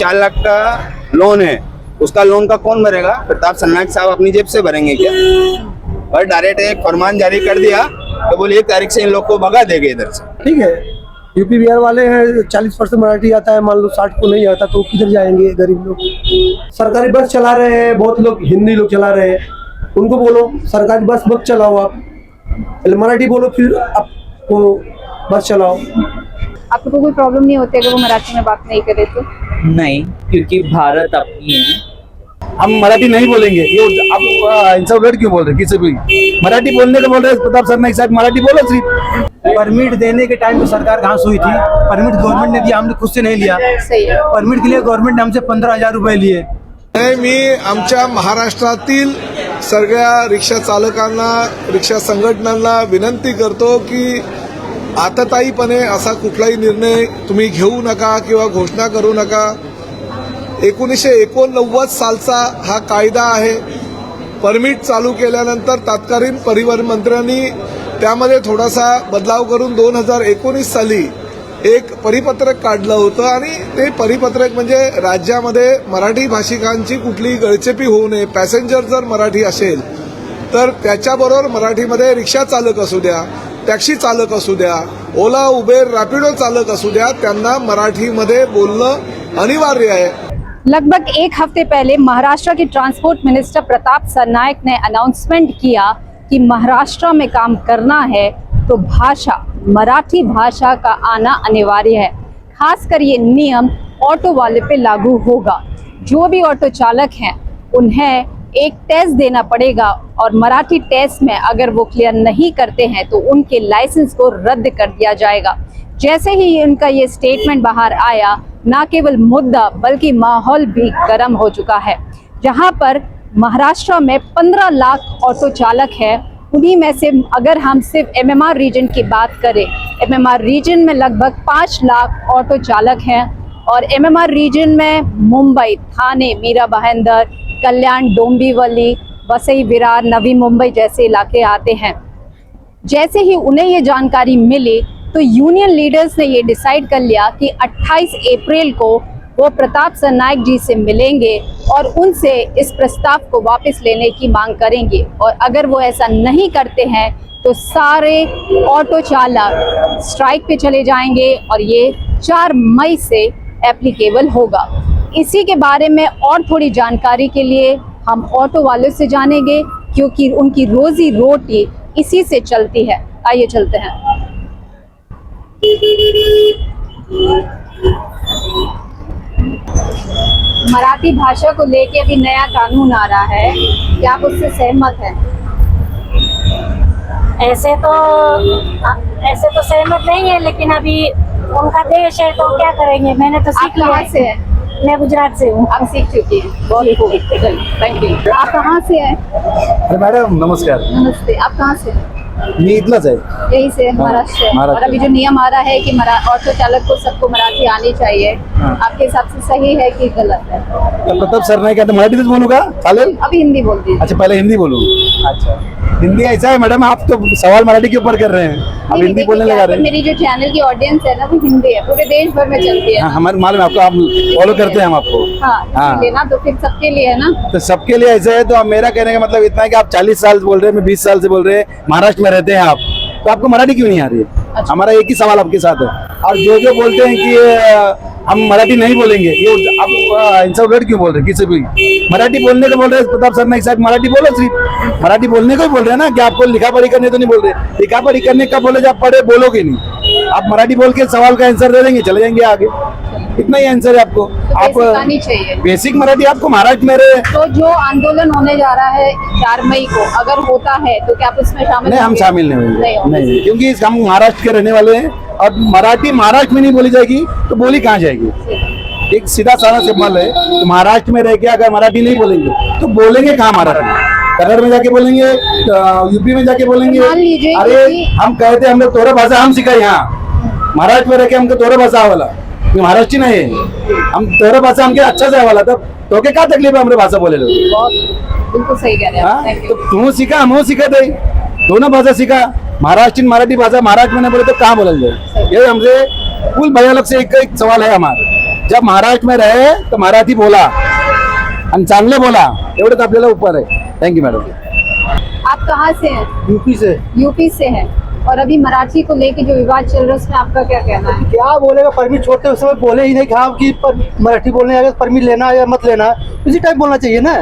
4 लाख का लोन है, उसका लोन का कौन भरेगा? प्रताप सरनाईक साहब अपनी जेब से भरेंगे क्या? और डायरेक्ट एक फरमान जारी कर दिया तो बोले 1 तारीख से इन लोग को भगा देंगे इधर से। ठीक है, यूपी बिहार वाले हैं, 40% मराठी आता है, मान लो 60 को नहीं आता तो किधर जाएंगे गरीब लोग? सरकारी बस चला रहे हैं, बहुत लोग हिंदी लोग चला रहे हैं, उनको बोलो सरकारी बस मत चलाओ, आप पहले मराठी बोलो फिर आपको बस चलाओ। आपको कोई प्रॉब्लम नहीं होती अगर वो मराठी में बात नहीं करे तो? नहीं, क्योंकि भारत अपनी है। हम मराठी नहीं बोलेंगे, ये आप इनसे वर्ड क्यों बोल रहे? किसी भी मराठी बोलने को बोल रहे हैं प्रताप सरनाईक साहब, मराठी बोलो सिर्फ। परमिट देने के टाइम पे सरकार घास हुई थी, परमिट गवर्नमेंट ने दिया, हमने खुद से नहीं लिया। सही है। परमिट के लिए गवर्नमेंट ने हमसे 15,000 रुपए लिए। मी आमच्या महाराष्ट्रातील सगळ्या रिक्षा चालकांना, रिक्षा संघटनांना विनंती करतो की आतताईपणे असा कुठलाही निर्णय तुम्ही घेऊ नका किंवा घोषणा करू नका। 1989 सालचा हा कायदा आहे। परमिट चालू केल्यानंतर तत्कालीन परिवहन मंत्र्यांनी त्यामध्ये थोडासा बदलाव करून 2019 साली एक परिपत्रक काढलं होतं आणि ते परिपत्रक म्हणजे राज्यामध्ये मराठी भाषिकांची कुठलीही गळचेपी होऊ नये। पॅसेंजर जर मराठी असेल तर त्याच्याबरोबर मराठीमध्ये रिक्षा चालक असू द्या, टॅक्सी चालक असू द्या, ओला उबेर रॅपिडो चालक असू द्या, त्यांना मराठीमध्ये बोलणं अनिवार्य आहे। लगभग एक हफ्ते पहले महाराष्ट्र के ट्रांसपोर्ट मिनिस्टर प्रताप सरनाईक ने अनाउंसमेंट किया कि महाराष्ट्र में काम करना है तो भाषा, मराठी भाषा का आना अनिवार्य है। खासकर ये नियम ऑटो वाले पे लागू होगा। जो भी ऑटो चालक हैं उन्हें एक टेस्ट देना पड़ेगा और मराठी टेस्ट में अगर वो क्लियर नहीं करते हैं तो उनके लाइसेंस को रद्द कर दिया जाएगा। जैसे ही उनका ये स्टेटमेंट बाहर आया, ना केवल मुद्दा बल्कि माहौल भी गर्म हो चुका है। जहां पर महाराष्ट्र में 15 लाख ऑटो चालक है, उन्हीं में से अगर हम सिर्फ एमएमआर रीजन की बात करें, एमएमआर रीजन में लगभग 5 लाख ऑटो चालक हैं और एमएमआर रीजन में मुंबई, थाने, मीरा भाईंदर, कल्याण, डोंबिवली, वसई, विरार, नवी मुंबई जैसे इलाके आते हैं। जैसे ही उन्हें ये जानकारी मिली तो यूनियन लीडर्स ने ये डिसाइड कर लिया कि 28 अप्रैल को वो प्रताप सरनाईक जी से मिलेंगे और उनसे इस प्रस्ताव को वापस लेने की मांग करेंगे। और अगर वो ऐसा नहीं करते हैं तो सारे ऑटो चालक स्ट्राइक पे चले जाएंगे और ये 4 मई से एप्लीकेबल होगा। इसी के बारे में और थोड़ी जानकारी के लिए हम ऑटो वालों से जानेंगे, क्योंकि उनकी रोजी रोटी इसी से चलती है। आइए चलते हैं। मराठी भाषा को लेके अभी नया कानून आ रहा है, क्या आप उससे सहमत हैं? ऐसे तो सहमत नहीं है, लेकिन अभी उनका देश है तो क्या करेंगे। मैंने तो सीख लिया। कहाँ से है? मैं गुजरात से हूँ। आप सीख चुकी हैं, बहुत खूब, थैंक यू। आप कहाँ से हैं? अरे मॅडम नमस्कार, नमस्ते, आप कहाँ से हैं? मी इथलाच आहे। यही से महाराष्ट्र से। महाराष्ट्र। और अभी जो नियम आ रहा है कि ऑटो चालक को सबको मराठी आनी चाहिए, आपके हिसाब से सही है कि गलत है? तर प्रताप सरनाईक आता मराठीतच बोलू का? चालेल? अभी हिंदी बोल दीजिए। अच्छा पहले हिंदी बोलूं। अच्छा हिंदी ऐसा है मैडम, आप तो सवाल मराठी के ऊपर कर रहे हैं, आप नहीं, हिंदी बोलने लगा रहे हैं। मेरी जो चैनल की ऑडियंस है ना वो हिंदी है, पूरे देश भर में चलती है। हाँ हमारे मालूम है आपको, आप फॉलो करते हैं हम आपको। हाँ, इसलिए ना, तो फिर सबके लिए है ना। तो सबके लिए ऐसा है, तो अब मेरा कहने का मतलब इतना है कि आप 40 साल से बोल रहे हैं, मैं 20 साल से बोल रहे हैं, महाराष्ट्र में रहते हैं आप, तो आपको मराठी क्यों नहीं आ रही है? अच्छा। हमारा एक ही सवाल आपके साथ है। और जो बोलते हैं कि हम मराठी नहीं बोलेंगे, ये आप इनसे वर्ड क्यों बोल रहे हैं? किसी भी मराठी बोलने को बोल रहे हैं प्रताप सरनाईक साहब, मराठी बोलो सिर्फ। मराठी बोलने को ही बोल रहे हैं ना, कि आपको लिखा पढ़ी करने तो नहीं बोल रहे। लिखा पढ़ी करने का बोले, जब आप पढ़े बोलोगे नहीं, आप मराठी बोल के सवाल का आंसर दे देंगे, चले जाएंगे आगे। इतना ही आंसर है आपको। आप आनी चाहिए बेसिक मराठी आपको महाराष्ट्र में रहे। तो जो आंदोलन होने जा रहा है 4 मई को, अगर होता है तो क्या आप उसमें शामिल? नहीं, हम शामिल नहीं नहीं होंगे, नहीं, क्योंकि हम महाराष्ट्र के रहने वाले हैं और मराठी महाराष्ट्र में नहीं बोली जाएगी तो बोली कहाँ जाएगी? एक सीधा साधा सवाल है, तो महाराष्ट्र में रह के अगर मराठी नहीं बोलेंगे तो बोलेंगे कहाँ मराठी? कन्नड़ में जाके बोलेंगे, यूपी में जाके बोलेंगे। मान लीजिए अरे हम कहते हैं हम लोग तोरा भाषा हम सिखाए, यहाँ महाराष्ट्र में रह के हमको तोरा भाषा वाला, महाराष्ट्र नहीं है, हम तोरा भाषा हमके अच्छा से वाला, तब तो क्या तकलीफ है हमारे भाषा बोले लोग? बिल्कुल सही कह रहे हैं आप, थैंक तो यू। तू सीखा, हम सीखा दे, दोनों भाषा सीखा। महाराष्ट्र मराठी भाषा महाराष्ट्र में नहीं बोले तो कहाँ बोला जाए? ये हमसे कुल भैया लोग से एक सवाल है हमारा, जब महाराष्ट्र में रहे तो मराठी बोला आणि चांगले बोला, एवढंच आपल्याला ऊपर आहे. Thank you madam. आप कहाँ से हैं? यूपी से. यूपी से हैं. और अभी मराठी को लेके जो विवाद चल रहा है उसमें आपका क्या कहना है? क्या बोलेगा, परमिट छोड़ते उस समय बोले ही नहीं कहा कि मराठी बोलने आगे परमिट लेना है या मत लेना, उसी टाइप बोलना चाहिए ना.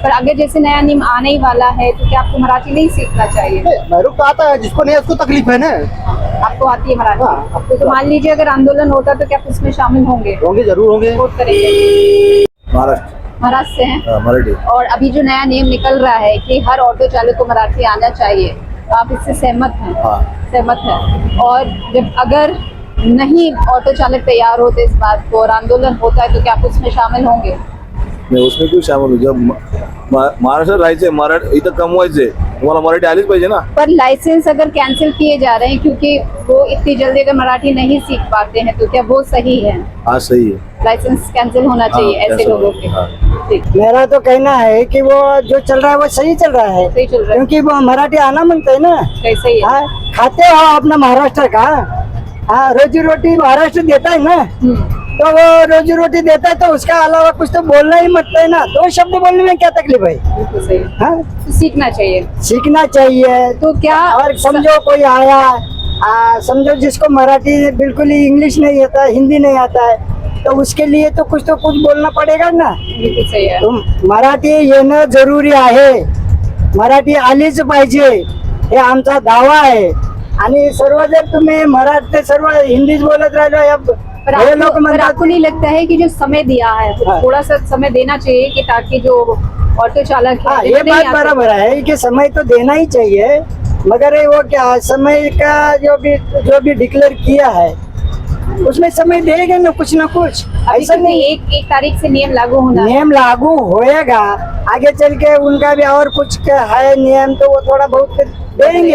पर अगर जैसे नया नियम आने ही वाला है तो क्या आपको मराठी नहीं सीखना चाहिए? मेरे को आता है, जिसको नहीं उसको तकलीफ है ना. आपको आती है मराठी? हाँ, आपको तो मान लीजिए अगर आंदोलन होता तो क्या आप उसमें शामिल होंगे? होंगे, जरूर होंगे. वोट करेंगे? महाराष्ट्र. महाराष्ट्र से हैं? मराठी. और अभी जो नया नियम निकल रहा है कि हर ऑटो चालक को मराठी आना चाहिए, तो आप इससे सहमत हैं? हाँ. सहमत है. और जब अगर नहीं ऑटो चालक तैयार होते इस बात को और आंदोलन होता है तो क्या आप उसमें शामिल होंगे? नाही उसमें क्यों शामिल हो, जब महाराष्ट्रात राहायचंय, मराठी इथं कमवायचंय, तुम्हाला मराठी आलीच पाहिजे ना. पर लाइसेंस अगर कैंसिल किए जा रहे हैं क्योंकि वो इतनी जल्दी अगर मराठी नहीं सीख पाते हैं तो क्या वो सही है? हाँ सही है. लाइसेंस कैंसिल होना चाहिए ऐसे cancel लोगों होना, के. हाँ. ठीक, मेरा तो कहना है कि वो जो चल रहा है वो सही चल रहा है, सही चल रहा है. क्योंकि वो मराठी आना मांगते है ना. कैसे ही है? हाँ, खाते हो अपना महाराष्ट्र का. हाँ, रोजी रोटी महाराष्ट्र देता है ना, तो वो रोजी रोटी देता है तो उसका अलावा कुछ तो बोलना ही मत है ना. दो शब्द बोलने में क्या तकलीफ है? बिल्कुल सही. हाँ, तो सीखना चाहिए. सीखना चाहिए. तो क्या और समझो कोई आया, समझो जिसको मराठी बिल्कुल ही इंग्लिश नहीं आता, हिंदी नहीं आता है, तो उसके लिए तो कुछ बोलना पडेगा ना. बिल्कुल सही है. तो मराठी येणं जरुरी आहे. मराठी आलीच पाहिजे हे आमचा दावा आहे. आणि सर्व जर तुम्ही मराठी सर्व हिंदीच बोलत राहिलो या पर हे लोक पर म्हणतात आपको नहीं लगता है कि जो समय दिया है तो हाँ. थोड़ा सा समय देना चाहिए कि ताकि जो ऑटो चालक है हाँ, जो ये नहीं बात आते- बराबर है कि समय तो देना ही चाहिए, मगर ये वो क्या समय का जो भी डिक्लेयर किया है उसमें समय देगा ना कुछ. ऐसा नहीं एक तारीख से नियम लागू होना है. नियम लागू होएगा, आगे चल के उनका भी और कुछ है नियम तो वो थोड़ा बहुत देंगे.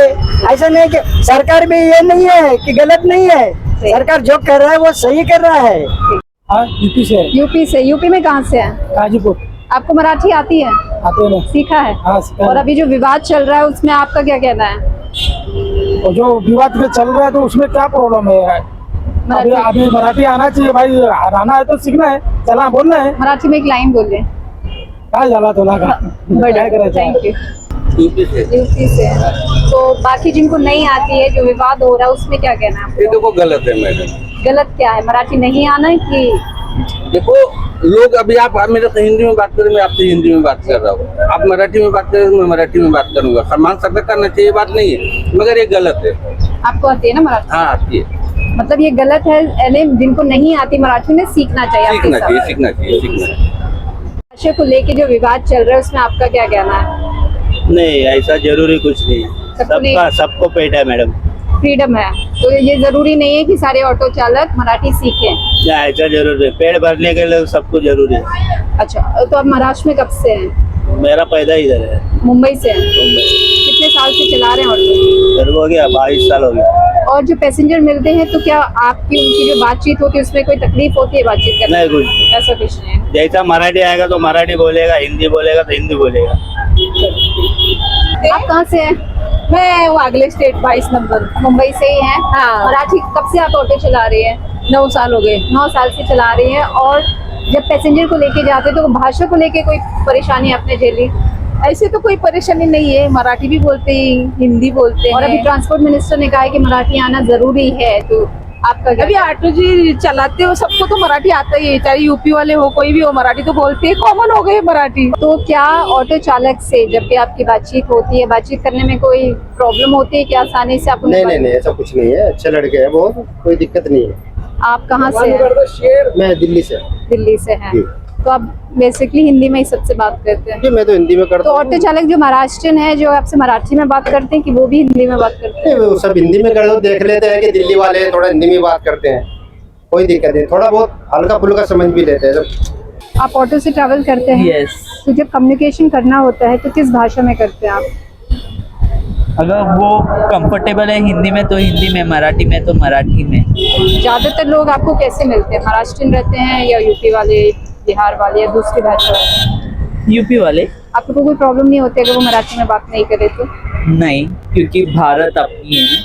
ऐसा नहीं कि सरकार भी ये नहीं है कि गलत नहीं है, सरकार जो कर रहा है वो सही कर रहा है. यूपी से. यूपी से. यूपी में कहाँ से है? गाजीपुर. आपको मराठी आती है? आते हैं. सीखा है? हाँ, सीखा है. और अभी जो विवाद चल रहा है उसमें आपका क्या कहना है? जो विवाद में चल रहा है तो उसमें क्या प्रॉब्लम है? मराठी अभी मराठी आना चाहिए भाई, आना है तो सीखना है, चला बोलना है. मराठी में एक लाइन बोलिए. क्या जाला तुला का बढ़िया, थैंक यू. यूपी से. तो बाकी जिनको नहीं आती है जो विवाद हो रहा है उसमें क्या कहना है? ये देखो गलत है मैडम. गलत क्या है? मराठी नहीं आना है कि देखो लोग अभी आप मेरे से हिंदी में बात करें, मैं आपसे हिंदी में बात कर रहा हूँ, आप मराठी में बात करें मैं मराठी में बात करूंगा. सम्मान सबका करना चाहिए, बात नहीं है, मगर ये गलत है. आपको आती है ना मराठी? हाँ आती है. मतलब ये गलत है, यानी जिनको नहीं आती मराठी में सीखना चाहिए. आपके सीखना हिसाब चाहिए, से. सीखना चाहिए, सीखना चाहिए. भाषा को लेके जो विवाद चल रहा है उसमें आपका क्या कहना है? नहीं ऐसा जरूरी कुछ नहीं है, सबको नहीं- सबका सबको पेट है मैडम. फ्रीडम है तो ये जरूरी नहीं है कि सारे ऑटो चालक मराठी सीखें. क्या ऐसा जरूरी है, पेट भरने के लिए सबको जरूरी है. अच्छा, तो आप महाराष्ट्र में कब से हैं? मेरा पैदा इधर है, मुंबई से हैं. मुंबई. कितने साल से चला रहे हैं ऑटो? मेरे को हो गया 22 साल हो गया. और जो पैसेंजर मिलते हैं तो क्या आपकी उनकी जो बातचीत होती है उसमें कोई तकलीफ होती है बातचीत करने नहीं कुछ. ऐसा कुछ नहीं है. जैसा मराठी आएगा तो मराठी बोलेगा, हिंदी बोलेगा तो हिंदी बोलेगा. आप कहाँ से हैं? मैं वो अगले स्टेट 22 नंबर. मुंबई से ही हैं. हाँ. मराठी कब से आप ऑटो चला रही हैं? 9 साल हो गए. 9 साल से चला रही हैं. और जब पैसेंजर को लेके जाते हैं तो भाषा को लेके कोई परेशानी आपने झेली? ऐसे तो कोई परेशानी नहीं है, मराठी भी बोलते हैं, हिंदी बोलते हैं. और अभी ट्रांसपोर्ट मिनिस्टर ने कहा है कि मराठी आना जरूरी है, तो आपका क्या? अभी ऑटो जी चलाते हो सबको तो मराठी आता ही है, चाहे यूपी वाले हो कोई भी हो, मराठी तो बोलते हैं, कॉमन हो गए मराठी. तो क्या ऑटो चालक से जब भी आपकी बातचीत होती है, बातचीत करने में कोई प्रॉब्लम होती है? क्या आसानी से आप उन्हें नहीं ऐसा कुछ नहीं है, अच्छे लड़के हैं बहुत, कोई दिक्कत नहीं है. आप कहाँ से हैं? मैं दिल्ली से. दिल्ली से हैं. जी. तो आप बेसिकली हिंदी में ही सबसे बात करते हैं? जी, मैं तो हिंदी में करता तो हूँ. ऑटो चालक जो महाराष्ट्रियन है जो आपसे मराठी में बात करते हैं कि वो भी हिंदी में बात करते हैं? नहीं, वो सब हिंदी में कर दो, देख लेते हैं कि दिल्ली वाले थोड़ा हिंदी में बात करते हैं, कोई दिक्कत नहीं, थोड़ा बहुत हल्का फुल्का समझ भी लेते हैं. आप ऑटो से ट्रैवल करते हैं? यस. तो जब कम्युनिकेशन करना होता है तो किस भाषा में करते हैं आप? अगर वो कंफर्टेबल है हिंदी में तो हिंदी में, मराठी में तो मराठी में. ज्यादातर लोग आपको कैसे मिलते हैं? महाराष्ट्रियन रहते हैं या यूपी वाले, बिहार वाले या दूसरी भाषा वाले? यूपी वाले. आपको कोई प्रॉब्लम नहीं होती अगर वो मराठी में बात नहीं करे तो? नहीं, क्योंकि भारत अपनी है.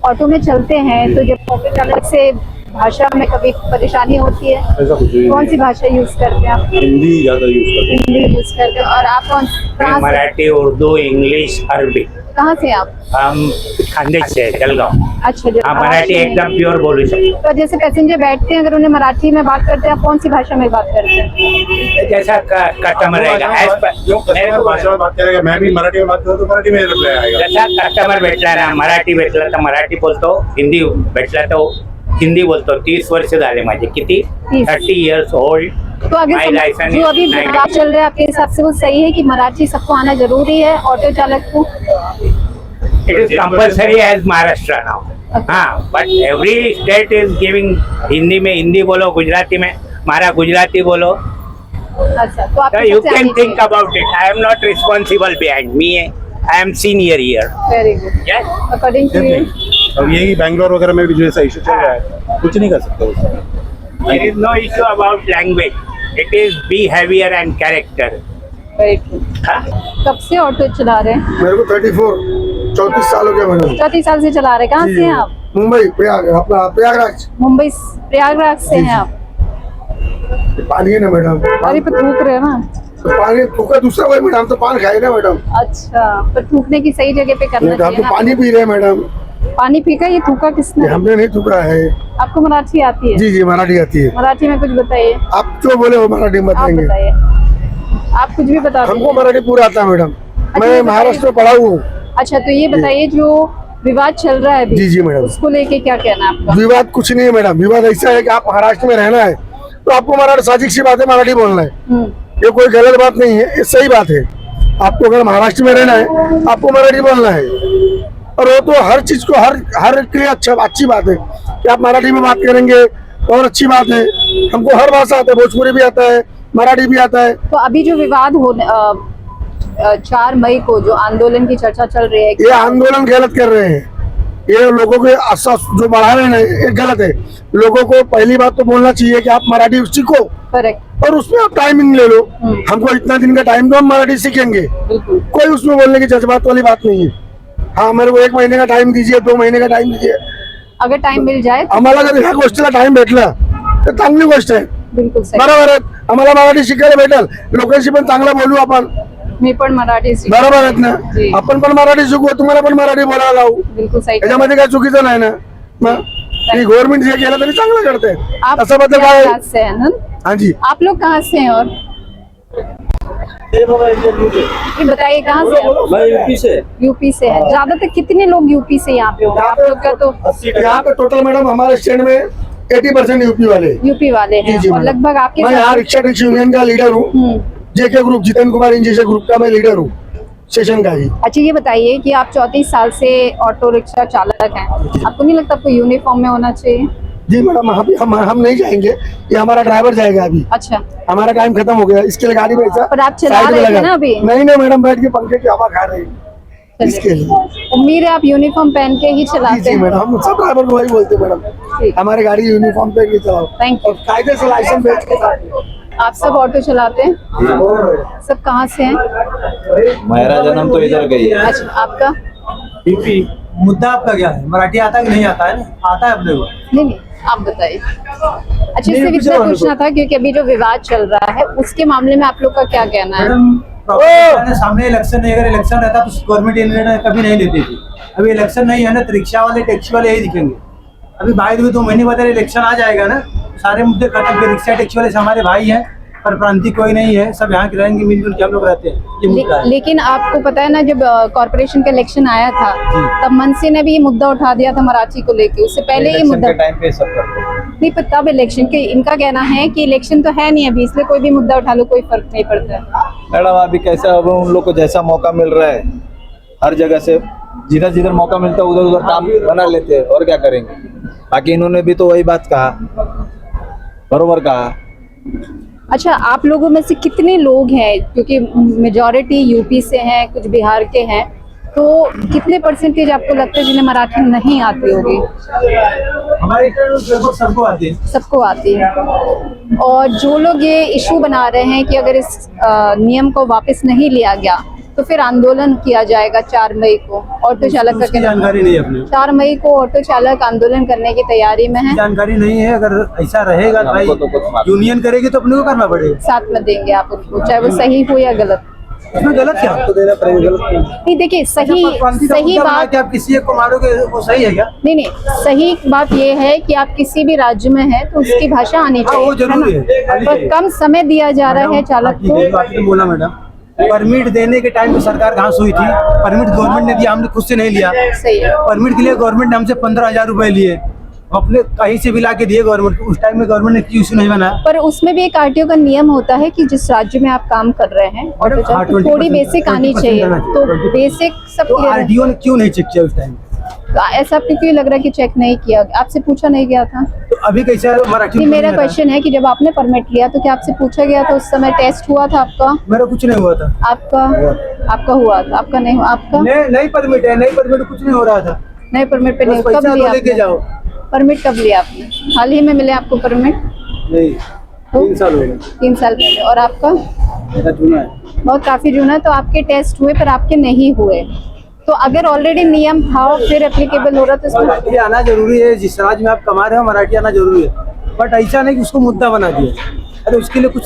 ऑटो में चलते हैं तो जब ऑटो चालक से भाषा में कभी परेशानी होती है? ऐसा कुछ नहीं कौन सी भाषा यूज करते हैं आप? हिंदी ज्यादा यूज करते हिंदी यूज करते हैं। और आप कहाँ से? मराठी, उर्दू, इंग्लिश, अरबी। कहाँ से आप? हम खानदेश से है, जलगांव। अच्छा जी। हाँ, मराठी एकदम प्योर बोलू शकतो। तो जैसे पैसेंजर बैठते हैं, अगर उन्हें मराठी में बात करते हैं, आप कौन सी भाषा में बात करते हैं? जैसा कस्टमर रहेगा मेरे को भाषा में बात करेगा, मैं भी मराठी में बात करूँ तो मराठी में रिप्लाई आएगा। जसा कस्टमर भेटला ना, मराठी भेटला तर मराठी बोलतो, हिंदी भेटला तो हिंदी बोलतो। 30 वर्ष झाले माझे, किती 30 इयर्स ओल्ड। तो अगर जो अभी विवाद चल रहा है, आपके हिसाब से वो सही है कि मराठी सबको आना जरूरी है ऑटो चालक को? It is compulsory as Maharashtra now. हाँ, but every state is giving Hindi में हिंदी बोलो, गुजराती में मारा गुजराती बोलो। अच्छा, तो आप you can think about it. I am not responsible behind me, I am senior here. Very good. Yes, according to you? अब यही बैंगलोर वगैरह में भी जो ऐसा इशू चल रहा है, कुछ नहीं कर सकते उसमें। There is no issue about language, it is behaviour and character. Very true. कब से ऑटो चला रहे हैं? मेरे को 34 साल हो गया मैडम। 34 साल से चला रहे हैं। कहाँ से हैं आप? मुंबई प्रयागराज। मुंबई प्रयागराज से हैं आप? पानी है ना मैडम, अरे पर थूक रहे हैं ना। तो पानी थूका दूसरा कोई मैडम, तो पान खाए ना मैडम। अच्छा, पर थूकने की सही जगह पे करना हम चाहिए तो ना। पानी पी रहे हैं मैडम। पानी पीकर ये थूका किसने? हमने नहीं थूका है। आपको मराठी आती है? जी जी, मराठी आती है। मराठी में कुछ बताइए। आप जो बोले वो मराठी में आप बताएंगे। बताइए, आप कुछ भी बता हमको दीजिए। मराठी पूरा आता है मैडम, ये मैं बताइए। महाराष्ट्र में पढ़ा हूँ। अच्छा, तो ये बताइए जो विवाद चल रहा है अभी, जी जी मैडम। उसको लेके क्या कहना है आपका? विवाद कुछ नहीं है मैडम, विवाद ऐसा है कि आप महाराष्ट्र में रहना है तो आपको मराठी, साजिश सी बात है, मराठी बोलना है। ये कोई गलत बात नहीं है, ये सही बात है। आपको अगर महाराष्ट्र में रहना है आपको मराठी बोलना है, और वो तो हर चीज को हर के लिए अच्छी बात है कि आप मराठी में बात करेंगे और अच्छी बात है। हमको हर भाषा आता है, भोजपुरी भी आता है, मराठी भी आता है। तो अभी जो विवाद हो 4 मई को जो आंदोलन की चर्चा चल रही है, ये आंदोलन गलत कर रहे हैं, ये लोगों के आशा जो बढ़ा रहे हैं ये गलत है। लोगों को पहली बात तो बोलना चाहिए कि आप मराठी सीखो, करेक्ट, और उसमें आप टाइमिंग ले लो। हमको इतना दिन का टाइम दो, हम मराठी सीखेंगे। बिल्कुल। कोई उसमें बोलने की जज्बात वाली बात नहीं है। हाँ, मेरे को 1 महीने का टाइम दीजिए, 2 महीने का टाइम दीजिए, अगर टाइम मिल जाए तो आम्हाला जर ह्या गोष्टीला टाइम भेटला तर चांगली गोष्ट आहे, बिल्कुल सही। बरोबर आहे। आम्हाला मराठी शिकायला भेटेल, लोकांशी पण चांगलं बोलू आपण, मी पण मराठी शिकते. बरोबर आहेत ना? जी. आपण पण मराठी शिकू, तुम्हाला पण मराठी बोलायला लावू, बिल्कुल सही. याच्यामध्ये काय चुकीचं नाही ना? मग गव्हर्नमेंट जे केलं तरी चांगलं करते, आप असं बद्दल काय? प्रयागराज से हैं ना? हाँ जी। आप लोग कहाँ से हैं? और ये बताइए कहाँ से हैं? मैं यूपी से। यूपी से है। ज्यादातर कितने लोग यूपी से यहाँ पे होंगे? आप लोग का तो यहाँ पे टोटल मैडम हमारे स्टैंड में 80% यूपी वाले। यूपी वाले जी हैं, जी और मैडम। लगभग आपके मैं यहाँ रिक्शा टैक्सी यूनियन का लीडर हूँ, JK group, Jitendra Kumar ingestion group का मैं लीडर हूँ, सेशन का ही। अच्छा, ये बताइए कि आप 34 साल से ऑटो रिक्शा चालक हैं, आपको नहीं लगता आपको यूनिफॉर्म में होना चाहिए? जी मैडम, हम नहीं जाएंगे, ये हमारा ड्राइवर जाएगा अभी। अच्छा, हमारा टाइम खत्म हो गया, इसके लिए गाड़ी में ऐसा पर आप चला साइड में रहे थे लगा। ना अभी? नहीं मैडम, बैठ के पंखे की हवा खा रहे हैं, इसके लिए। उम्मीद है आप यूनिफॉर्म पहन के ही जी चलाते जी हैं। मैडम, हम सब ड्राइवर को वही बोलते हैं मैडम, ठीक। हमारी गाड़ी यूनिफॉर्म पे चलाओ, थैंक और कायदे से लाइसेंस बेच के साथ। आप सब ऑटो चलाते हैं? सब कहाँ से हैं? मेरा जन्म तो इधर गई है। अच्छा, आपका? यूपी। मुद्दा आपका क्या है? मराठी आता है कि नहीं आता है ना? आता है अपने को। नहीं, आप बताइए। अच्छा, इससे इतना पूछना था क्योंकि अभी जो विवाद चल रहा है उसके मामले में आप लोग का क्या कहना है? मैडम, सामने इलेक्शन नहीं, अगर इलेक्शन रहता तो गवर्नमेंट ये निर्णय कभी नहीं लेती थी। अभी इलेक्शन नहीं है ना, तो रिक्शा वाले टैक्सी वाले यही दिखेंगे। अभी भाई 2 महीने बाद इलेक्शन आ जाएगा ना, सारे मुद्दे खत्म। फिर रिक्शा टैक्सी वाले से हमारे भाई हैं, पर प्रांतिक कोई नहीं है, सब यहाँ के रहेंगे, मिलजुल के हम लोग रहते हैं। ये मुद्दा है। लेकिन आपको पता है ना, जब कॉर्पोरेशन का इलेक्शन आया था तब मनसे ने भी ये मुद्दा उठा दिया था मराठी को लेके। उससे पहले ये मुद्दा टाइम पे सब करते हैं। नहीं, पर तब इलेक्शन के इनका कहना है कि इलेक्शन तो है नहीं अभी, इसलिए कोई भी मुद्दा उठा लो, कोई फर्क नहीं पड़ता है। मैडम अभी कैसा, अब उन लोग को जैसा मौका मिल रहा है हर जगह से, जिधर जिधर मौका मिलता है उधर उधर काम बना लेते हैं, और क्या करेंगे। बाकी इन्होंने भी तो वही बात कहा, बरोबर कहा। अच्छा, आप लोगों में से कितने लोग हैं, क्योंकि मेजॉरिटी यूपी से हैं, कुछ बिहार के हैं, तो कितने परसेंटेज आपको लगता है जिन्हें मराठी नहीं आती होगी? हमारे लगभग सबको आती है। सबको आती है। और जो लोग ये इशू बना रहे हैं कि अगर इस नियम को वापस नहीं लिया गया तो तो फिर आंदोलन किया जाएगा 4 मई को ऑटो चालक का उसकी कहना। जानकारी नहीं है अपने 4 मई को ऑटो चालक आंदोलन करने की तैयारी में है। जानकारी नहीं है। अगर ऐसा रहेगा तो भाई यूनियन करेगी तो अपने को करना पड़ेगा। साथ में देंगे आप उनको, चाहे वो सही हो या गलत। इसमें गलत क्या तो देना पड़ेगा, गलत नहीं। नहीं देखिए, सही क्रांति का सही मुद्दा बना बात के आप किसी एक को मारोगे वो सही है क्या? नहीं, सही बात ये है कि आप किसी भी राज्य में हैं तो उसकी भाषा आनी हाँ, वो चाहिए, जरूरी ना? है, आनी पर चाहिए। कम समय दिया जा रहा है चालक ठीक है, को। बात तो बोला मैडम। परमिट देने के टाइम पे सरकार घास हुई थी। परमिट गवर्नमेंट ने दिया, हमने खुद से नहीं लिया। सही है। परमिट के लिए गवर्नमेंट ने हमसे 15,000 रुपए लिए, अपने कहीं से भी ला के दिए गवर्नमेंट को। उस टाइम में गवर्नमेंट ने क्यों इशू नहीं बनाया? पर उसमें भी एक आरटीओ का नियम होता है कि जिस राज्य में आप काम कर रहे हैं ऑटो चालक, तो 20% थोड़ी बेसिक आनी 20% चाहिए। आना तो चाहिए। बेसिक सब तो clear है। आरटीओ ने क्यों नहीं चेक किया उस टाइम? तो ऐसा आपको क्यों लग रहा है कि चेक नहीं किया, आपसे पूछा नहीं गया था? तो अभी कैसे मराठी नहीं, में मेरा नहीं आता? क्वेश्चन है कि जब आपने परमिट लिया तो क्या आपसे पूछा गया था? उस समय टेस्ट हुआ था आपका? मेरा कुछ नहीं हुआ था। आपका हुआ था, आपका नहीं हुआ? आपका नई परमिट है, नई परमिट कुछ नहीं हो रहा था। नए परमिट पे नहीं, बस कब पैसा लिया तो लेके आपने? जाओ। परमिट कब लिया आपने? हाल ही में मिले आपको परमिट? नहीं, 3 साल हो गए। 3 साल पहले। और आपका? मेरा जूना है। बहुत काफी जूना है। तो आपके टेस्ट हुए पर आपके नहीं हुए, तो अगर ऑलरेडी नियम था फिर एप्लीकेबल हो रहा तो इसमें मराठी आना जरूरी है। जिस राज्य में आप कमा रहे हो मराठी आना जरूरी है, बट ऐसा नहीं कि उसको मुद्दा बना दिया। अरे उसके लिए कुछ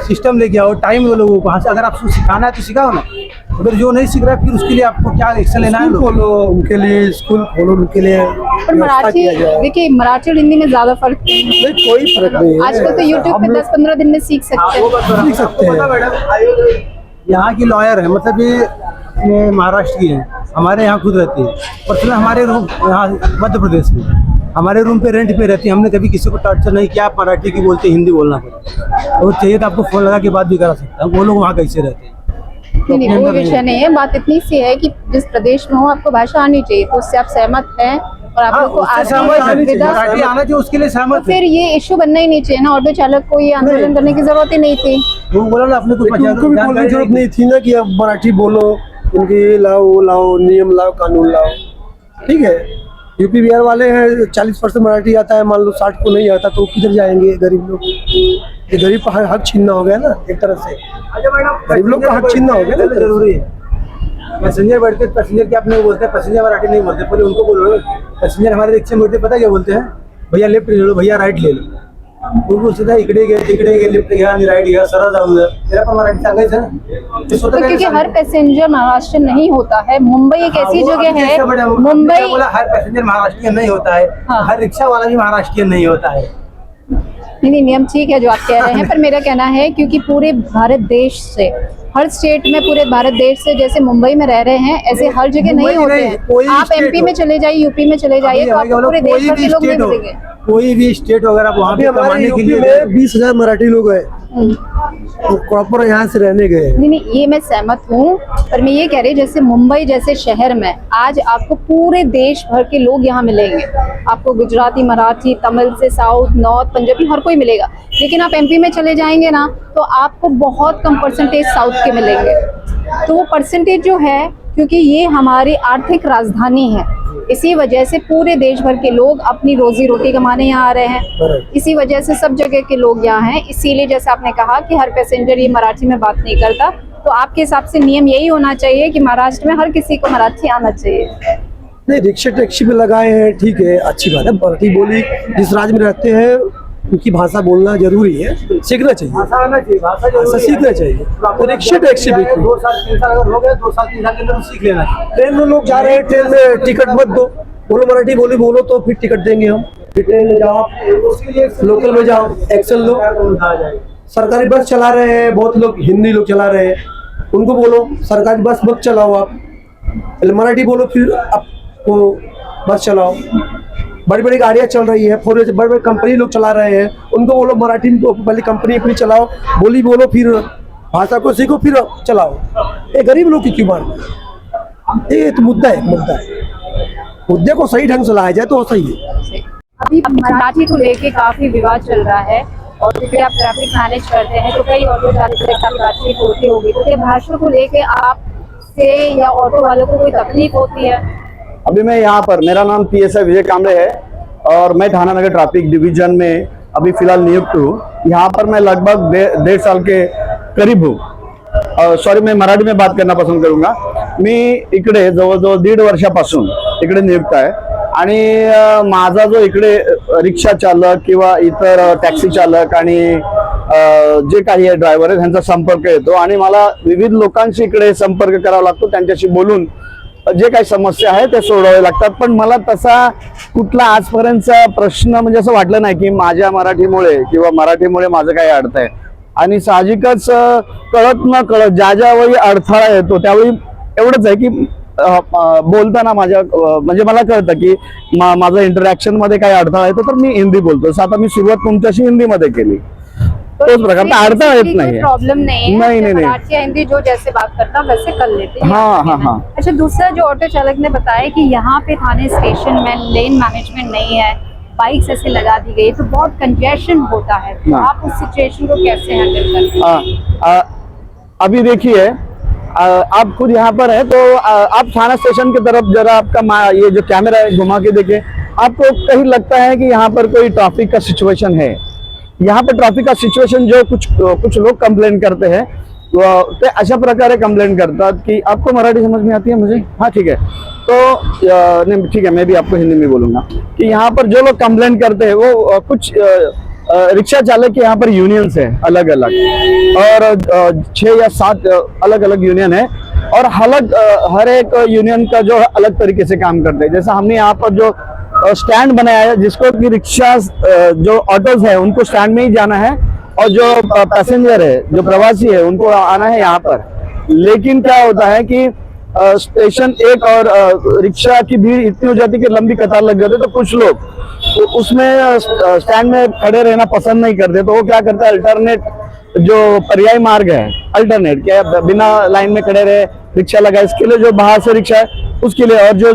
सिस्टम लेके आओ, टाइम दो लोगों को। वहाँ से अगर आपको सिखाना है तो सिखाओ ना। अगर जो नहीं सीख रहा है फिर उसके लिए आपको क्या एक्शन लेना है? स्कूल खोलो उनके लिए, स्कूल खोलो उनके लिए। पर व्यवस्था मराठी, किया जाए। देखिए मराठी और हिंदी में ज्यादा फर्क नहीं है। नहीं, कोई फर्क नहीं है। आजकल तो यूट्यूब पे 10-15 दिन में सीख सकते वो हैं। बात तो सीख सकते हैं। आपको पता मैडम, यहाँ की लॉयर है, मतलब ये महाराष्ट्र की है, हमारे यहाँ खुद रहती है। पर्सनल हमारे रूम यहाँ मध्य प्रदेश में हमारे रूम पे रेंट पे रहती है। हमने कभी किसी को टॉर्चर नहीं किया। आप मराठी की बोलते हिंदी बोलना पड़ेगा, और चाहिए तो आपको फोन लगा के बात भी करा सकता है। वो लोग वहाँ कैसे रहते हैं? नहीं, कोई विषय नहीं है। बात इतनी सी है कि जिस प्रदेश में हो आपको भाषा आनी चाहिए, तो उससे आप सहमत हैं और आप हाँ, लोग को उससे आती सहमत है है। विदा। मराठी आना चाहिए, उसके लिए तो सहमत है। फिर ये इशू बनना ही नहीं चाहिए ना, ऑटो चालक को ये आंदोलन करने की जरूरत ही नहीं थी। वो बोला ना अपने लेकिन उनको भी बोलने की जरूरत नहीं थी ना कि अब मराठी बोलो, उनके ये लाओ वो लाओ, नियम लाओ, कानून लाओ। ठीक है, यूपी बिहार वाले हैं, 40% मराठी आता है, मान लो 60 को नहीं आता तो किधर जाएंगे गरीब लोग? ये गरीब का हक छीनना हो गया ना एक तरह से। गरीब लोग का हक छीनना हो गया ना। जरूरी है। पैसेंजर बैठते, पैसेंजर क्या अपने को बोलते हैं? पैसेंजर मराठी नहीं बोलते, पहले उनको बोलो। पैसेंजर हमारे रिक्शा में बैठते, पता क्या बोलते हैं? भैया लेफ्ट ले लो, भैया राइट ले लो। उनको सीधा इकडे गे लेफ्ट घ्या आणि राइट घ्या, सरळ जाऊन जा। तेरा पण मराठी सांगायचं ना। ते स्वतः तो क्योंकि हर पैसेंजर महाराष्ट्र नहीं होता है। मुंबई एक हाँ, ऐसी वो जगह आपने है, ऐसा बोला, मुंबई आपने बोला हर पैसेंजर महाराष्ट्रीयन नहीं होता है। हाँ। हर रिक्शा वाला भी महाराष्ट्रीयन नहीं होता है। नहीं, नियम ठीक है जो आप कह रहे हैं, पर मेरा कहना है क्योंकि पूरे भारत देश से, हर स्टेट में, पूरे भारत देश से जैसे मुंबई में रह रहे हैं ऐसे हर जगह मुंबई नहीं होते नहीं, कोई हैं। आप स्टेट एमपी हो। में चले जाइए, यूपी में चले जाइए, तो आपको पूरे देश भर के लोग नहीं मिलेंगे। कोई भी स्टेट वगैरह वहाँ पे अभी हमारे कमाने के यूपी लिए में 20,000 मराठी लोग हैं, तो प्रॉपर यहाँ से रहने गए। नहीं, ये मैं सहमत हूँ, पर मैं ये कह रही जैसे मुंबई जैसे शहर में आज आपको पूरे देश भर के लोग यहाँ मिलेंगे। आपको गुजराती, मराठी, तमिल से साउथ, नॉर्थ, पंजाबी हर कोई मिलेगा। लेकिन आप एमपी में चले जाएंगे ना तो आपको बहुत कम परसेंटेज साउथ के मिलेंगे। तो वो परसेंटेज जो है, क्योंकि ये हमारी आर्थिक राजधानी है, इसी वजह से पूरे देश भर के लोग अपनी रोजी रोटी कमाने यहाँ आ रहे हैं। इसी वजह से सब जगह के लोग यहाँ हैं। इसीलिए जैसे आपने कहा कि हर पैसेंजर ये मराठी में बात नहीं करता, तो आपके हिसाब से नियम यही होना चाहिए कि महाराष्ट्र में हर किसी को मराठी आना चाहिए। नहीं, रिक्शा टैक्सी पे लगाए हैं, ठीक है, अच्छी बात है। मराठी बोली जिस राज्य में रहते हैं उनकी भाषा बोलना जरूरी है, सीखना चाहिए, भाषा आना चाहिए, भाषा भाषा सीखना चाहिए। तो रिक्शा टैक्सी भी 2 साल 3 साल अगर हो गया, 2 साल 3 साल के अंदर सीख लेना चाहिए। ट्रेन में लोग जा रहे हैं, ट्रेन में टिकट मत दो, बोलो मराठी बोली बोलो तो फिर टिकट देंगे हम। फिर ट्रेन में जाओ, लोकल में जाओ, एक्शन लो। सरकारी बस चला रहे हैं, बहुत लोग हिंदी लोग चला रहे हैं, उनको बोलो सरकारी बस मत चलाओ, आप पहले मराठी बोलो फिर आपको बस चलाओ। बड़ी बड़ी गाड़ियाँ चल रही है, फोर बड़े बड़े कंपनी लोग चला रहे हैं, उनको बोलो मराठी में पहले कंपनी अपनी चलाओ, बोली बोलो, फिर भाषा को सीखो, फिर चलाओ। ये गरीब लोग की क्यों मारना? ये तो मुद्दा है, मुद्दा है। मुद्दे को सही ढंग से लाया जाए तो सही है। अभी मराठी को लेके काफी विवाद चल रहा है और क्योंकि आप ट्रैफिक मैनेज करते हैं तो कई ऑटो चालक के साथ बातचीत होती होगी, तो क्या भाषा को लेके आपसे या ऑटो वालों को कोई तकलीफ होती है? अभी मैं यहाँ पर, मेरा नाम PSI विजय कामरे है और मैं थाना नगर ट्रैफिक डिवीजन में अभी फिलहाल नियुक्त हूँ। यहाँ पर मैं लगभग 1.5 साल के करीब हूँ सॉरी, मैं मराठी में बात करना पसंत करूंगा. मी इकडे जवळजवळ 1.5 वर्षापासून इकडे नियुक्त आहे आणि माझा जो इकडे रिक्षा चालक किंवा इतर टॅक्सी चालक आणि जे काही ड्रायव्हर आहेत त्यांचा संपर्क येतो आणि मला विविध लोकांशी इकडे संपर्क करावा लागतो. त्यांच्याशी बोलून जे काही समस्या आहे ते सोडवावे लागतात. पण मला तसा कुठला आजपर्यंतचा प्रश्न म्हणजे असं वाटलं नाही की माझ्या मराठीमुळे किंवा मराठीमुळे माझं काही अडथळा आहे. आणि साहजिकच कळत न कळत ज्या ज्यावेळी अडथळा येतो त्यावेळी एवढंच आहे की बोलताना माझ्या म्हणजे मला कळतं की माझं इंटरॅक्शन मध्ये काही अडथळा येतो तर मी हिंदी बोलतो. आता मी सुरुवात तुमच्याशी हिंदीमध्ये केली. तोच प्रकारचा अडथळा येत नाही. प्रॉब्लम नहीं है. नहीं. मराठी या हिंदी जो जैसे बात करता वैसे कर लेते हैं. हाँ. अच्छा, दूसरा जो ऑटो चालक ने बताया कि यहाँ पे थाने स्टेशन में लेन मैनेजमेंट नहीं है, बाइक्स ऐसे लगा दी गई तो बहुत कंजेशन होता है. तो आप उस सिचुएशन को कैसे हैंडल करते हैं? अभी देखिए, आप खुद यहाँ पर है तो आप थाना स्टेशन की तरफ जरा आपका ये जो कैमरा है घुमा के देखें. आपको कहीं लगता है कि यहाँ पर कोई ट्रैफिक का सिचुएशन है? यहाँ पर ट्रैफिक का सिचुएशन जो कुछ लोग कंप्लेन करते हैं ते अशा प्रकारे कंप्लेन करतात की आपको मराठी समझ में आती है मुझे? हाँ ठीक है. तो नहीं ठीक है, मैं भी आपको हिंदी में बोलूंगा कि यहाँ पर जो लोग कंप्लेन करते हैं वो कुछ रिक्शा चालक के यहाँ पर यूनियंस है अलग अलग और 6 या 7 अलग अलग यूनियन है और हर एक यूनियन का जो अलग तरीके से काम करते हैं. जैसा हमने यहाँ पर जो स्टैंड बनाया है जिसको कि रिक्शा जो ऑटोज है उनको स्टैंड में ही जाना है और जो पैसेंजर है जो प्रवासी है उनको आना है यहाँ पर. लेकिन क्या होता है कि स्टेशन 1 और रिक्शा की भीड़ इतनी हो जाती है कि लंबी कतार लग जाती है. तो कुछ लोग तो उसमें स्टैंड में खड़े रहना पसंद नहीं करते. तो वो क्या करता है, अल्टरनेट जो पर्याय मार्ग है, अल्टरनेट क्या बिना लाइन में खड़े रहे रिक्शा लगा, इसके लिए जो बाहर से रिक्शा है उसके लिए. और जो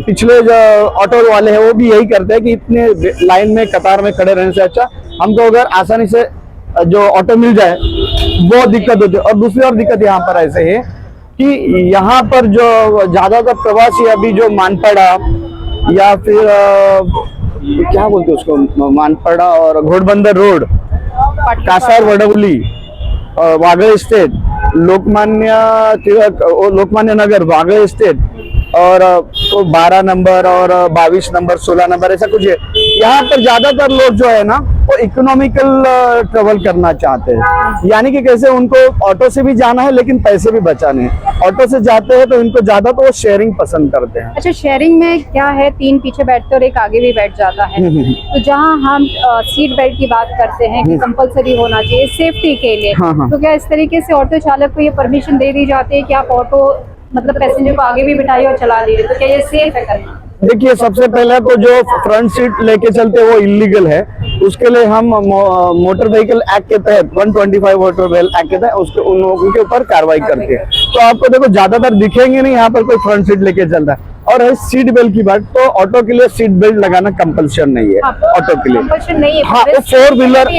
पिछले जो ऑटो वाले हैं वो भी यही करते हैं कि इतने लाइन में कतार में खड़े रहने से अच्छा हमको अगर आसानी से जो ऑटो मिल जाए बहुत दिक्कत होती है. और दूसरी और दिक्कत यहाँ पर ऐसे है कि यहाँ पर जो ज्यादातर प्रवासी अभी जो मानपाड़ा या फिर क्या बोलते हैं उसको, मानपाड़ा और Ghodbunder road, Kasar Vadavali, Wagle estate, Lokmanya Nagar, Wagle estate और तो 12 नंबर और 22 नंबर 16 नंबर ऐसा कुछ है. यहाँ पर ज्यादातर लोग जो है ना वो इकोनॉमिकल ट्रेवल करना चाहते हैं. यानी कि कैसे उनको ऑटो से भी जाना है लेकिन पैसे भी बचाने हैं. ऑटो से जाते हैं तो इनको ज्यादा तो वो शेयरिंग पसंद करते हैं. अच्छा, शेयरिंग में क्या है, 3 पीछे बैठते और एक आगे भी बैठ जाता है. तो जहाँ हम सीट बेल्ट की बात करते हैं कि कंपलसरी होना चाहिए सेफ्टी के लिए, तो क्या इस तरीके से ऑटो चालक को ये परमिशन दे दी जाती है कि आप ऑटो मतलब पैसेंजर को आगे भी बिठाइए और चला लीजिए, तो क्या ये सेफ है करना? देखिए, सबसे पहले तो जो फ्रंट सीट लेके चलते हैं वो इलीगल है. उसके लिए हम मोटर व्हीकल एक्ट के तहत 125 मोटर व्हीकल एक्ट के तहत उसके उन लोगों के ऊपर कार्रवाई करते हैं. तो आपको देखो ज्यादातर दिखेंगे नहीं यहाँ पर कोई फ्रंट सीट लेके चल रहा है. और है सीट बेल्ट की बात, तो ऑटो के लिए सीट बेल्ट लगाना कंपल्शन नहीं है. ऑटो के लिए कंपल्शन नहीं है. हाँ, वो 4 व्हीलर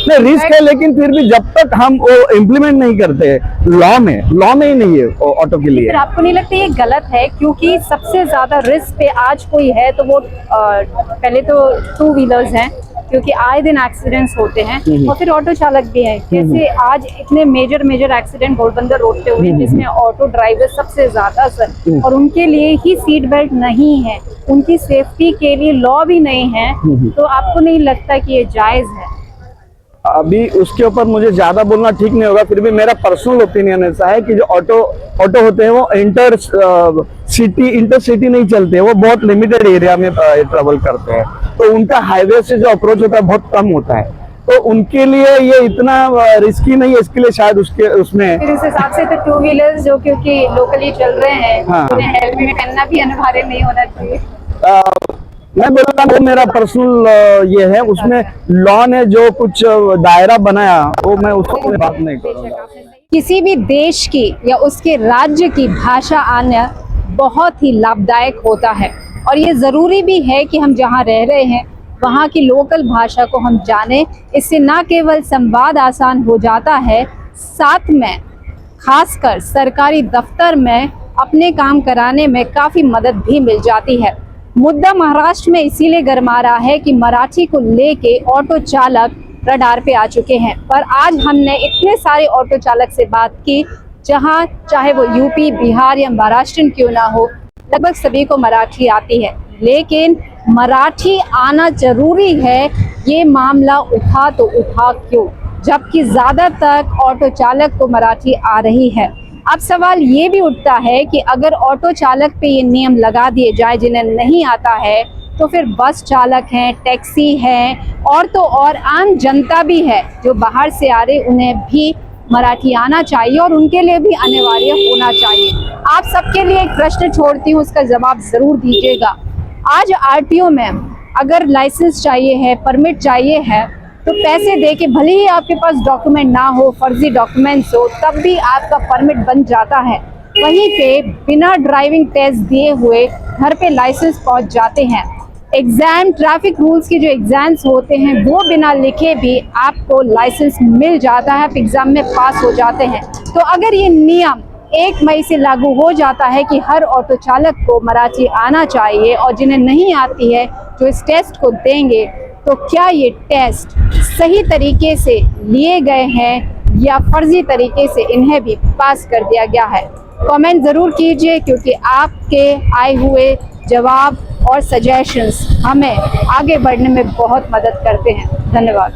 नहीं रिस्क है, लेकिन फिर भी जब तक हम वो इम्प्लीमेंट नहीं करते लॉ में ही नहीं है ऑटो के लिए. फिर आपको नहीं लगता ये गलत है? क्योंकि सबसे ज्यादा रिस्क पे आज कोई है तो वो पहले तो 2 व्हीलर्स हैं, क्योंकि आए दिन एक्सीडेंट्स होते हैं और फिर ऑटो चालक भी हैं. जैसे आज इतने मेजर एक्सीडेंट घोड़बंदर रोड पे हुए जिसमें ऑटो ड्राइवर सबसे ज्यादा सर, और उनके लिए ही सीट बेल्ट नहीं है, उनकी सेफ्टी के लिए लॉ भी नहीं है. तो आपको नहीं लगता कि ये जायज है? अभी उसके ऊपर मुझे ज्यादा बोलना ठीक नहीं होगा. फिर भी मेरा पर्सनल ओपिनियन ऐसा है कि जो ऑटो होते हैं वो इंटरसिटी नहीं चलते, वो बहुत लिमिटेड एरिया में ट्रेवल करते हैं. तो उनका हाईवे से जो अप्रोच होता है बहुत कम होता है. तो उनके लिए ये इतना रिस्की नहीं है. इसके लिए शायद उसमें फिर इस हिसाब से तो 2 व्हीलर्स जो क्योंकि लोकली चल रहे हैं उन्हें हेलमेट पहनना भी अनिवार्य नहीं होना चाहिए. मैं बोलूँगा वो मेरा पर्सनल ये है. उसमें लॉ ने जो कुछ दायरा बनाया वो मैं उसको बात नहीं करूँगा. किसी भी देश की या उसके राज्य की भाषा आना बहुत ही लाभदायक होता है और ये ज़रूरी भी है कि हम जहाँ रह रहे हैं वहाँ की लोकल भाषा को हम जानें. इससे न केवल संवाद आसान हो जाता है, साथ में खासकर सरकारी दफ्तर में अपने काम कराने में काफ़ी मदद भी मिल जाती है. मुद्दा महाराष्ट्र में इसीलिए गरमा रहा है कि मराठी को लेके ऑटो चालक रडार पे आ चुके हैं। पर आज हमने इतने सारे ऑटो चालक से बात की, जहां चाहे वो यूपी, बिहार या महाराष्ट्र क्यों ना हो, लगभग सभी को मराठी आती है। लेकिन मराठी आना जरूरी है, ये मामला उठा तो उठा क्यों, जबकि ज़्यादातर ऑटो चालक को मराठी आ रही है। अब सवाल ये भी उठता है कि अगर ऑटो चालक पे ये नियम लगा दिए जाए जिन्हें नहीं आता है, तो फिर बस चालक हैं, टैक्सी हैं और तो और आम जनता भी है जो बाहर से आ रहे, उन्हें भी मराठी आना चाहिए और उनके लिए भी अनिवार्य होना चाहिए। आप सबके लिए एक प्रश्न छोड़ती हूँ, उसका जवाब ज़रूर दीजिएगा। आज आरटीओ में अगर लाइसेंस चाहिए है, परमिट चाहिए है, तो पैसे दे के, भले ही आपके पास डॉक्यूमेंट ना हो, फर्जी डॉक्यूमेंट्स हो, तब भी आपका परमिट बन जाता है। वहीं पे बिना ड्राइविंग टेस्ट दिए हुए घर पे लाइसेंस पहुंच जाते हैं। एग्जाम, ट्रैफिक रूल्स के जो एग्जाम्स होते हैं वो बिना लिखे भी आपको लाइसेंस मिल जाता है, आप एग्जाम में पास हो जाते हैं। तो अगर ये नियम 1 मई से लागू हो जाता है कि हर ऑटो चालक को मराठी आना चाहिए और जिन्हें नहीं आती है जो इस टेस्ट को देंगे, तो क्या ये टेस्ट सही तरीके से लिए गए हैं या फर्जी तरीके से इन्हें भी पास कर दिया गया है? कमेंट ज़रूर कीजिए, क्योंकि आपके आए हुए जवाब और सजेशंस हमें आगे बढ़ने में बहुत मदद करते हैं। धन्यवाद।